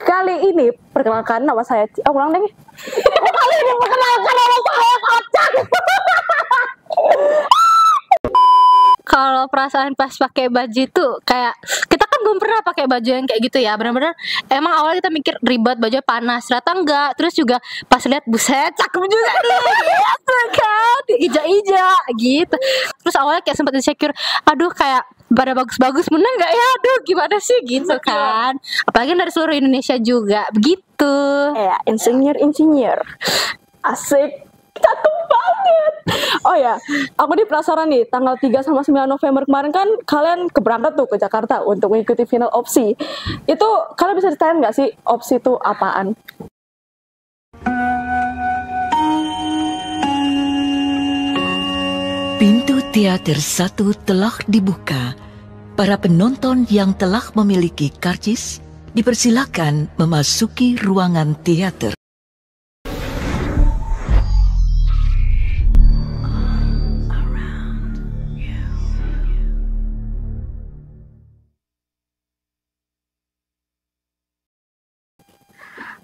Kali ini perkenalkan nama saya ulang deh. Kali ini perkenalkan nama saya Kocak. Kalau perasaan pas pakai baju itu kayak kita kan belum pernah pakai baju yang kayak gitu ya, benar-benar emang awalnya kita mikir ribet, baju panas, ternyata enggak. Terus juga pas lihat buset cakep juga nih gitu kan, ija-ija gitu. Terus awalnya kayak sempat insecure, aduh kayak pada bagus-bagus menang nggak ya, aduh gimana sih gitu kan, apalagi dari seluruh Indonesia juga begitu Ya, insinyur asik, cakep banget. Oh ya, aku nih penasaran nih, tanggal 3 sama 9 November kemarin kan kalian keberangkat tuh ke Jakarta untuk mengikuti final OPSI. Itu kalian bisa ceritain nggak sih OPSI itu apaan? Pintu teater 1 telah dibuka. Para penonton yang telah memiliki karcis dipersilakan memasuki ruangan teater.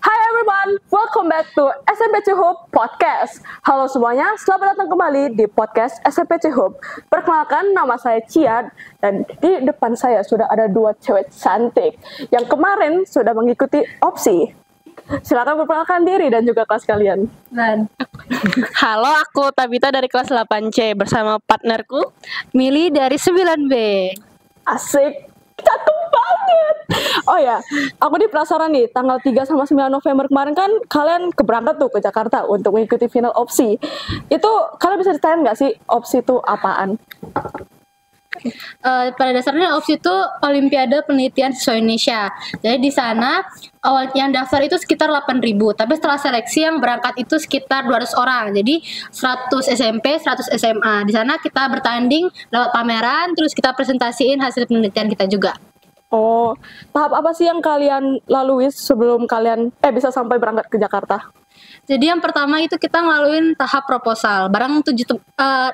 Hi everyone, welcome back to SMPC Hope Podcast. Halo semuanya, selamat datang kembali di podcast SMPC Hope. Perkenalkan, nama saya Cian, dan di depan saya sudah ada dua cewek cantik yang kemarin sudah mengikuti OPSI. Silakan perkenalkan diri dan juga kelas kalian. dan Halo, aku Tabita dari kelas 8C bersama partnerku. Mili dari 9B. Asik, cakep banget. Oh ya, aku nih penasaran nih, tanggal 3 sama 9 November kemarin kan kalian keberangkat tuh ke Jakarta untuk mengikuti final OPSI. Itu kalian bisa ceritain nggak sih OPSI itu apaan? Pada dasarnya OPSI itu Olimpiade Penelitian Siswa Indonesia. Jadi di sana awal yang daftar itu sekitar 8.000, tapi setelah seleksi yang berangkat itu sekitar 200 orang. Jadi 100 SMP, 100 SMA. Di sana kita bertanding lewat pameran, terus kita presentasiin hasil penelitian kita juga. Oh, tahap apa sih yang kalian lalui sebelum kalian bisa sampai berangkat ke Jakarta? Jadi yang pertama itu kita ngelaluin tahap proposal bareng 6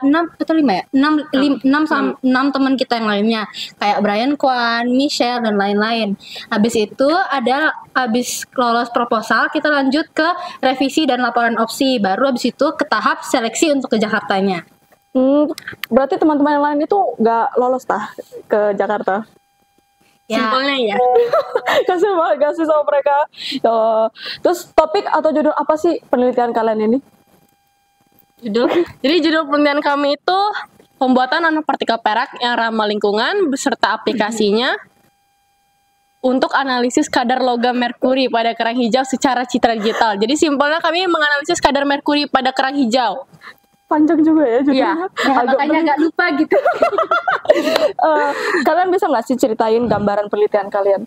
atau 5 ya? 6 teman kita yang lainnya. Kayak Brian Kwan, Michelle, dan lain-lain. Habis itu habis lolos proposal, kita lanjut ke revisi dan laporan OPSI. Baru habis itu ke tahap seleksi untuk ke Jakartanya. Berarti teman-teman yang lain itu nggak lolos ke Jakarta? Ya. Simpelnya ya. Kasih banget gak sih sama mereka. Terus topik atau judul apa sih penelitian kalian ini? Jadi judul penelitian kami itu pembuatan nanopartikel perak yang ramah lingkungan beserta aplikasinya untuk analisis kadar logam merkuri pada kerang hijau secara citra digital. Jadi simpelnya kami menganalisis kadar merkuri pada kerang hijau. Panjang juga ya judulnya. Makanya agak lupa gitu. Kalian bisa nggak sih ceritain gambaran penelitian kalian?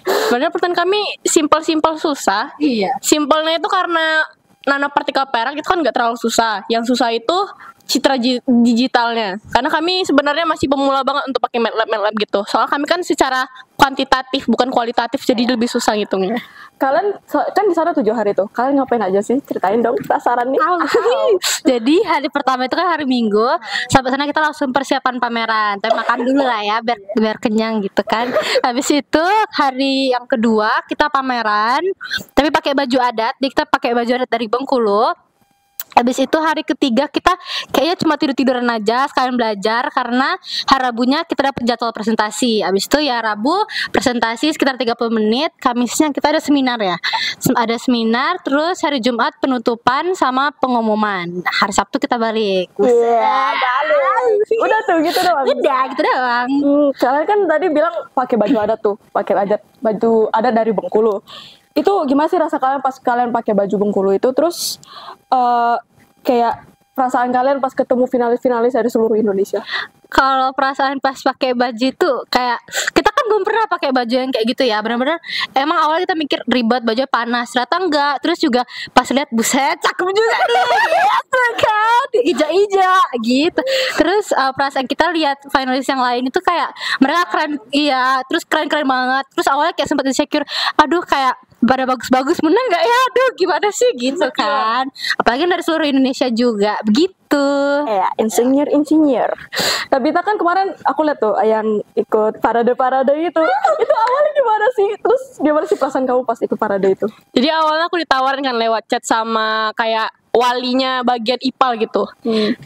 Sebenarnya penelitian kami simpel susah. Iya. Simpelnya itu karena nanopartikel perak itu kan nggak terlalu susah. Yang susah itu citra digitalnya. Karena kami sebenarnya masih pemula banget untuk pakai MATLAB gitu. Soalnya kami kan secara kuantitatif bukan kualitatif, jadi lebih susah ngitungnya. Kalian kan di sana 7 hari tuh. Kalian ngapain aja sih? Ceritain dong, penasaran nih. Jadi hari pertama itu kan hari Minggu. Sampai sana kita langsung persiapan pameran. Tapi makan dulu lah ya biar kenyang gitu kan. Habis itu hari yang kedua kita pameran. Tapi pakai baju adat. Jadi kita pakai baju adat dari Bengkulu. Habis itu hari ketiga kita kayaknya cuma tiduran aja sekalian belajar karena hari Rabunya kita dapat jadwal presentasi. Habis itu ya Rabu presentasi sekitar 30 menit, Kamisnya kita ada seminar ya. Ada seminar, terus hari Jumat penutupan sama pengumuman. Hari Sabtu kita balik. Iya, balik. Udah tuh gitu doang. Udah gitu doang. Kalian kan tadi bilang pakai baju adat tuh, baju adat dari Bengkulu. Itu gimana sih rasa kalian pas kalian pakai baju Bengkulu itu? Terus kayak perasaan kalian pas ketemu finalis-finalis dari seluruh Indonesia? Kalau perasaan pas pakai baju itu kayak kita kan belum pernah pakai baju yang kayak gitu ya, benar-benar emang awalnya kita mikir ribet, baju panas, ternyata enggak. Terus juga pas lihat buset cakep juga nih gitu kan, ija-ija gitu. Terus perasaan kita lihat finalis yang lain itu kayak mereka keren, iya, terus keren-keren banget. Terus awalnya kayak sempat insecure, aduh kayak pada bagus-bagus menang nggak ya, aduh gimana sih gitu kan, apalagi dari seluruh Indonesia juga begitu. gitu. Insinyur. Tapi kita kan kemarin aku lihat tuh yang ikut parade itu. Itu awalnya gimana sih? Terus gimana sih perasaan kamu pas ikut parade itu? Jadi awalnya aku ditawarin kan lewat chat sama kayak walinya bagian IPAL gitu.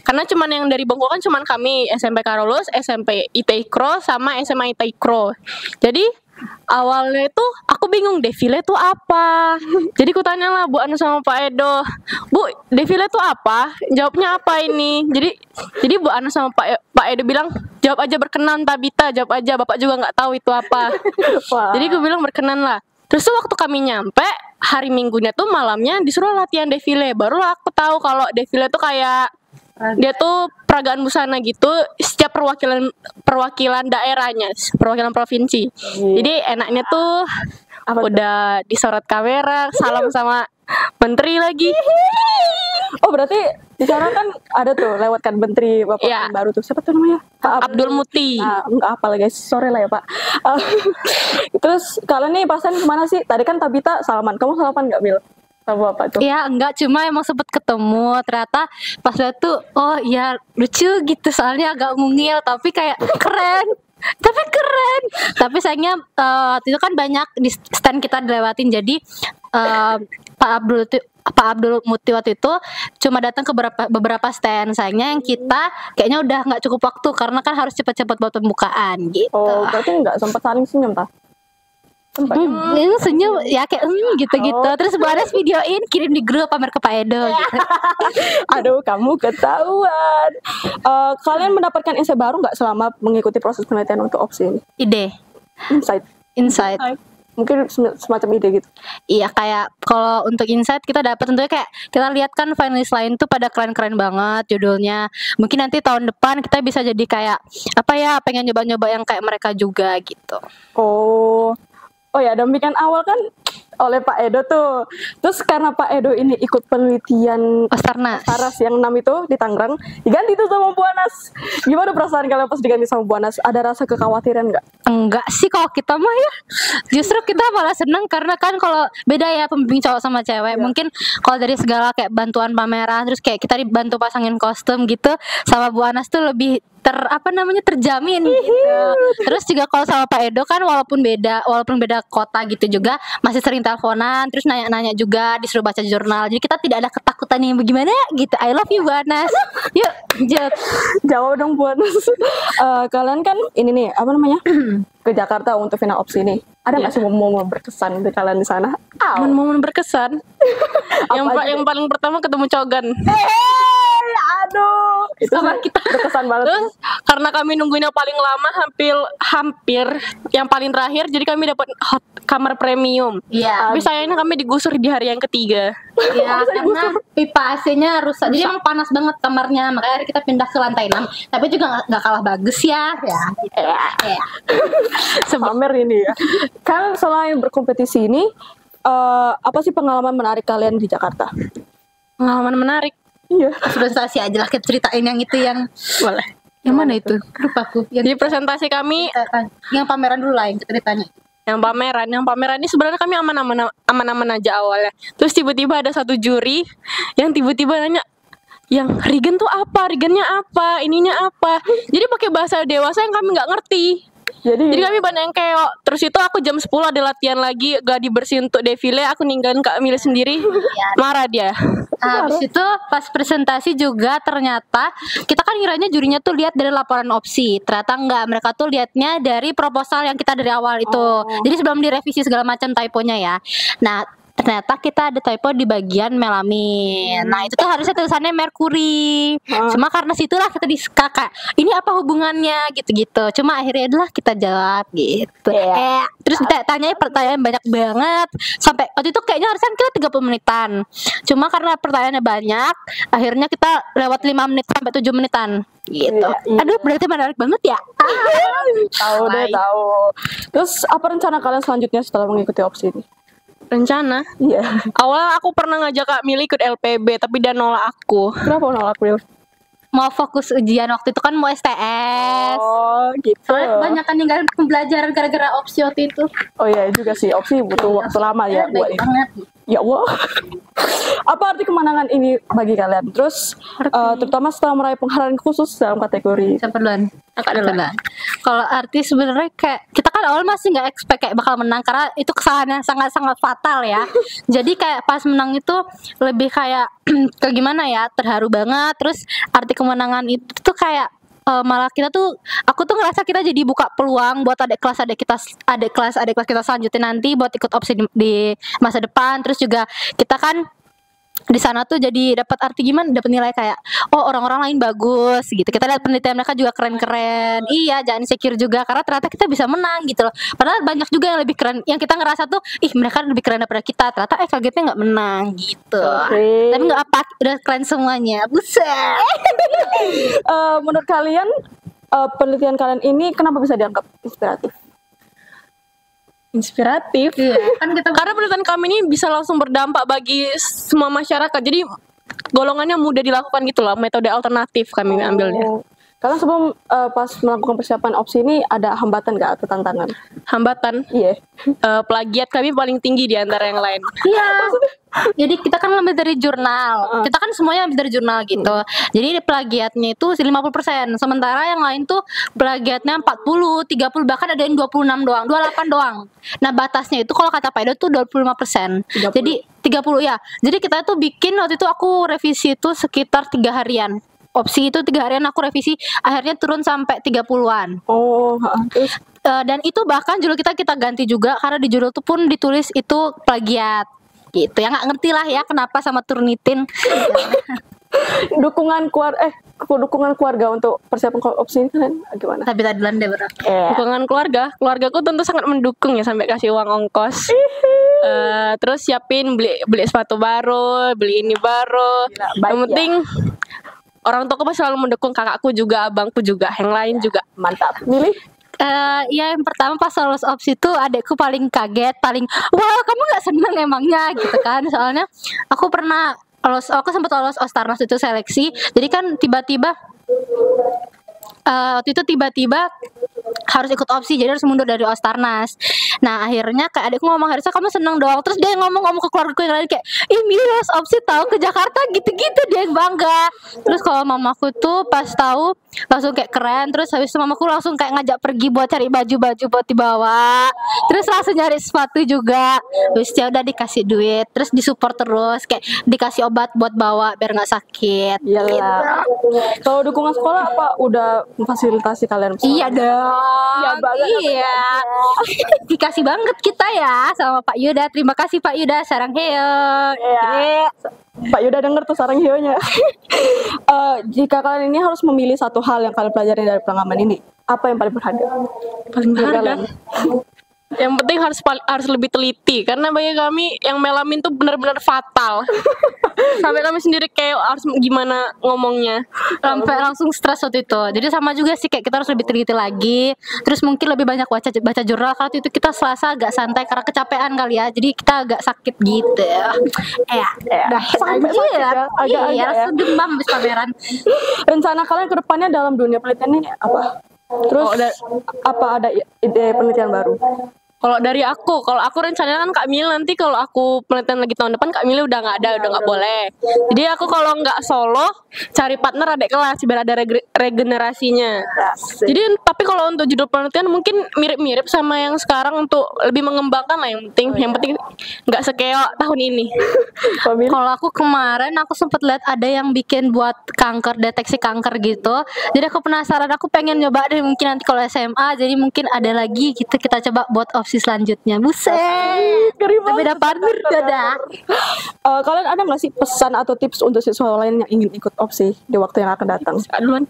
Karena cuman yang dari Bengkulu kan cuman kami SMP Karolus, SMP IT Ikro sama SMA IT Ikro. Jadi awalnya itu aku bingung defile itu apa. Jadi ku tanya lah Bu Anu sama Pak Edo, Bu, defile itu apa? Jawabnya apa ini? Jadi Bu Anu sama Pak Edo bilang, jawab aja berkenan Tabita, jawab aja, Bapak juga nggak tahu itu apa. Wah. Jadi gue bilang berkenan lah. Terus tuh waktu kami nyampe hari Minggunya tuh malamnya disuruh latihan defile. Barulah aku tahu kalau defile tuh kayak dia tuh peragaan busana gitu setiap perwakilan daerahnya, perwakilan provinsi. Jadi enaknya tuh udah disorot kamera, salam sama menteri lagi. Oh berarti di sana kan ada tuh lewat kan menteri bapak yang baru tuh, siapa tuh namanya? Pak Abdul Muti. Nggak apa lah guys, sore lah ya Pak. Terus kalian nih pasan kemana sih? Tadi kan Tabita salaman, kamu salaman nggak Bil? Sama bapak tuh? Ya enggak, cuma emang sempet ketemu. Ternyata pas lihat tuh, oh iya lucu gitu, soalnya agak mungil tapi kayak keren. Tapi sayangnya itu kan banyak di stand kita dilewatin. Jadi Pak Abdul Muti waktu itu cuma datang ke beberapa stand. Sayangnya yang kita kayaknya udah nggak cukup waktu karena kan harus cepat-cepat buat pembukaan gitu. Oh berarti nggak sempat saling senyum tah? Ini senyum ya kayak gitu-gitu. Terus Bu Anas videoin, kirim di grup, pamer ke Pak Edo gitu. Aduh kamu ketahuan. Kalian mendapatkan insight baru nggak selama mengikuti proses penelitian untuk opsi ini? Ide, insight. Mungkin semacam ide gitu. Iya, kayak kalau untuk insight kita dapat tentunya kayak kita lihat kan finalis lain tuh pada keren-keren banget judulnya. Mungkin nanti tahun depan kita bisa jadi kayak apa ya, pengen nyoba-nyoba yang kayak mereka juga gitu. Oh ya, demikian awal kan oleh Pak Edo tuh. Terus karena Pak Edo ini ikut penelitian Ostarnas yang 6 itu di Tangerang, diganti tuh sama Bu Anas. Gimana perasaan kalian pas diganti sama Bu Anas? Ada rasa kekhawatiran nggak? Enggak sih kalau kita mah ya. Justru kita malah seneng karena kan kalau beda ya pembimbing cowok sama cewek. Mungkin kalau dari segala kayak bantuan pameran, terus kayak kita dibantu pasangin kostum gitu, sama Bu Anas tuh lebih terjamin gitu. Terus juga kalau sama Pak Edo kan walaupun beda kota gitu juga masih sering teleponan, terus nanya-nanya juga, disuruh baca jurnal. Jadi kita tidak ada ketakutan yang bagaimana gitu. I love you Bu Anas. Yuk, lanjut. Jawab dong Bu Anas. Kalian kan ini nih, apa namanya? Ke Jakarta untuk final opsi ini. Ada nggak sih momen berkesan untuk kalian di sana? Momen berkesan. yang paling pertama ketemu Cogan. Aduh, itu sama kita berkesan banget. Terus karena kami nungguinnya paling lama, hampir yang paling terakhir, jadi kami dapat kamar premium. Iya. Tapi sayangnya kami digusur di hari yang ketiga. Iya, karena pipa AC-nya rusak. Jadi emang panas banget kamarnya, makanya kita pindah ke lantai 6. Tapi juga nggak kalah bagus ya. Pamer ini ya. Kan selain berkompetisi ini, apa sih pengalaman menarik kalian di Jakarta? Pengalaman menarik. Iya. Presentasi aja lah, kita ceritain yang itu yang Boleh. yang mana itu? Lupa aku. Jadi presentasi kami Yang pameran dulu lah yang kita ditanya. yang pameran ini sebenarnya kami aman-aman aja awalnya. Terus tiba-tiba ada satu juri yang tiba-tiba nanya, yang Regen tuh apa? Regennya apa? Ininya apa? Jadi pakai bahasa dewasa yang kami nggak ngerti. Jadi kami banyak yang keok. Terus itu aku jam 10 ada latihan lagi, gak dibersihin untuk defile. Aku ninggalin Kak Mili sendiri. Marah dia. Habis itu pas presentasi juga ternyata kita kan kiranya jurinya tuh lihat dari laporan opsi. Ternyata enggak, mereka tuh lihatnya dari proposal yang kita dari awal itu. Jadi sebelum direvisi segala macam typonya ya. Nah, ternyata kita ada typo di bagian melamin. Nah itu tuh harusnya tulisannya Merkuri. Cuma karena situlah kita kakak, ini apa hubungannya gitu-gitu. Cuma akhirnya adalah kita jawab gitu. Terus tanya pertanyaan banyak banget. Sampai waktu itu kayaknya harusnya kita 30 menitan. Cuma karena pertanyaannya banyak, akhirnya kita lewat 5 menit sampai 7 menitan gitu. Aduh, berarti menarik banget ya. Tahu. Terus apa rencana kalian selanjutnya setelah mengikuti opsi ini? Rencana? Iya. Awalnya aku pernah ngajak Kak Mili ikut LPB, tapi dia nolak aku. Kenapa nolak Mil? Mau fokus ujian waktu itu kan mau STS. Oh gitu. Soalnya kebanyakan ninggalin pembelajaran gara-gara opsi waktu itu. Oh iya juga sih, opsi butuh waktu lama ya buat ini. Banget. Ya Allah. Apa arti kemenangan ini bagi kalian? Terus terutama setelah meraih penghargaan khusus dalam kategori. Siapa duluan? Kakak dulu. Duluan. Kalau arti sebenarnya kayak kita kan awal masih nggak expect kayak bakal menang karena itu kesalahan yang sangat-sangat fatal ya. Jadi kayak pas menang itu lebih kayak kayak gimana ya, terharu banget. Terus arti kemenangan itu tuh kayak malah kita tuh aku tuh ngerasa kita jadi buka peluang buat adik kelas kita selanjutnya nanti buat ikut opsi di masa depan. Terus juga kita kan di sana tuh jadi dapat arti gimana, dapat nilai kayak oh orang-orang lain bagus gitu. Kita lihat penelitian mereka juga keren-keren. Iya, jangan insecure juga karena ternyata kita bisa menang gitu loh. Padahal banyak juga yang lebih keren, yang kita ngerasa tuh ih mereka lebih keren daripada kita. Ternyata kagetnya nggak menang gitu. Tapi nggak apa, udah keren semuanya. Buset. Menurut kalian penelitian kalian ini kenapa bisa dianggap inspiratif? Inspiratif. Iya, kan kita Karena penelitian kami ini bisa langsung berdampak bagi semua masyarakat. Jadi golongannya mudah dilakukan gitu loh. Metode alternatif kami ambilnya. Kalian sebelum pas melakukan persiapan opsi ini ada hambatan nggak atau tantangan? Hambatan. Iya. Plagiat kami paling tinggi di antara yang lain. iya. Jadi kita kan ngambil dari jurnal. Kita kan semuanya ambil dari jurnal gitu. Jadi plagiatnya itu 50%. Sementara yang lain tuh plagiatnya 40, 30, bahkan ada yang 26 doang, 28 doang. Nah, batasnya itu kalau kata Pak Edo tuh 25%. 30. Jadi 30 ya. Jadi kita tuh bikin waktu itu aku revisi itu sekitar 3 harian. Opsi itu 3 harian aku revisi, akhirnya turun sampai 30-an. Oh, terus Dan itu bahkan judul kita ganti juga karena di judul itu pun ditulis itu plagiat gitu ya, nggak ngerti lah ya kenapa sama Turnitin. dukungan keluarga untuk persiapan opsi ini kalian gimana? Tapi tadi duluan deh berapa? Dukungan keluargaku tentu sangat mendukung ya, sampai kasih uang ongkos. Terus siapin beli sepatu baru, beli ini baru. Gila, baik Yang penting orang tuaku selalu mendukung, kakakku juga, abangku juga, yang lain juga. Mantap. Milih? Ya yang pertama pas lolos opsi itu adekku paling kaget, paling wah kamu nggak seneng emangnya gitu kan. Soalnya aku sempat lolos Ostarnas itu seleksi. Jadi kan tiba-tiba waktu itu harus ikut opsi, jadi harus mundur dari Ostarnas. Nah akhirnya kayak adekku ngomong, harusnya kamu seneng dong. Terus dia ngomong ke keluargaku yang lain kayak, ih Mili lolos opsi tahu ke Jakarta gitu-gitu, dia yang bangga. Terus kalau mamaku tuh pas tahu langsung kayak keren. Terus habis itu mamaku langsung kayak ngajak pergi buat cari baju-baju buat dibawa. Terus langsung nyari sepatu juga. Terus ya udah dikasih duit, terus disupport terus kayak dikasih obat buat bawa biar nggak sakit. Iyalah. Kalau dukungan sekolah apa udah memfasilitasi kalian? Iya dong. Iya banget. Iya. Dikasih banget kita ya sama Pak Yuda. Terima kasih Pak Yuda. Sarang heo. Iya. Pak Yuda denger tuh sarang hionya. Jika kalian ini harus memilih satu hal yang kalian pelajari dari pengalaman ini, apa yang paling berharga? Paling Menurut berharga. kalian? Yang penting harus lebih teliti, karena bagi kami yang melamin tuh benar-benar fatal. Sampai kami sendiri kayak harus gimana ngomongnya. Sampai langsung stres waktu itu. Jadi sama juga sih kayak kita harus lebih teliti lagi. Terus mungkin lebih banyak baca jurnal. Kalau itu kita Selasa agak santai karena kecapean kali ya. Jadi kita agak sakit gitu. Udah Sampai sakit ya, agak-agak ya. langsung demam habis pameran. Rencana kalian ke depannya dalam dunia penelitian ini apa? Terus apa ada ide penelitian baru? Kalau aku rencananya kan Kak Mil nanti kalau aku penelitian lagi tahun depan, Kak Mil udah nggak ada, udah nggak boleh. Jadi aku kalau nggak solo cari partner adik kelas biar ada regenerasinya. Jadi tapi kalau untuk judul penelitian mungkin mirip-mirip sama yang sekarang untuk lebih mengembangkan lah, yang penting nggak sekeok tahun ini. Kalau aku kemarin aku sempat lihat ada yang bikin buat kanker, deteksi kanker gitu. Jadi aku penasaran, aku pengen nyoba deh mungkin nanti kalau SMA. Jadi mungkin ada lagi gitu, kita coba buat opsi selanjutnya. Buset. Tapi ada partner dadah. Kalian ada nggak sih pesan atau tips untuk siswa lain yang ingin ikut opsi di waktu yang akan datang? Duluan.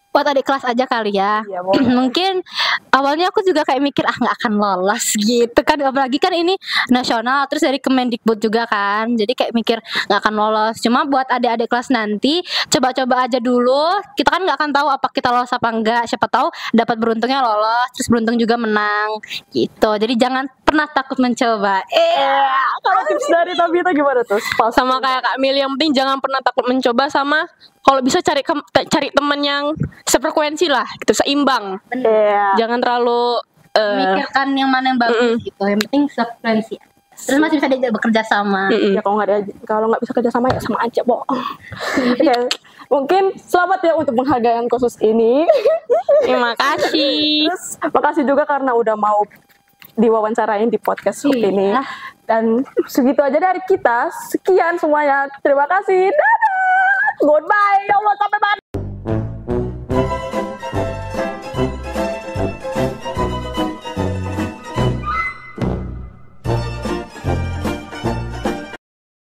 Buat adik kelas aja kali ya. Iya, boleh. Mungkin awalnya aku juga kayak mikir nggak akan lolos gitu kan, apalagi kan ini nasional, terus dari Kemendikbud juga kan, jadi kayak mikir nggak akan lolos. Cuma buat adik-adik kelas nanti coba-coba aja dulu, kita kan nggak akan tahu apa kita lolos apa enggak, siapa tahu dapat beruntungnya lolos, terus beruntung juga menang gitu. Jadi jangan pernah takut mencoba. Kalau tips dari Tabita gimana tuh? Sama kayak Kak Mil, yang penting jangan pernah takut mencoba, sama kalau bisa cari teman yang sefrekuensi lah gitu, seimbang. Iya. Jangan terlalu Mikirkan yang mana yang bagus gitu. Yang penting sefrekuensi. Terus masih bisa diajak bekerja sama. Ya kalau nggak bisa kerja sama ya sama aja, bohong. Oke, mungkin selamat ya untuk penghargaan khusus ini. Terima kasih. Terus makasih juga karena udah mau diwawancarain di podcast ini. Dan segitu aja dari kita. Sekian semuanya. Terima kasih. Dadah. Goodbye. Ya Allah, sampai mati.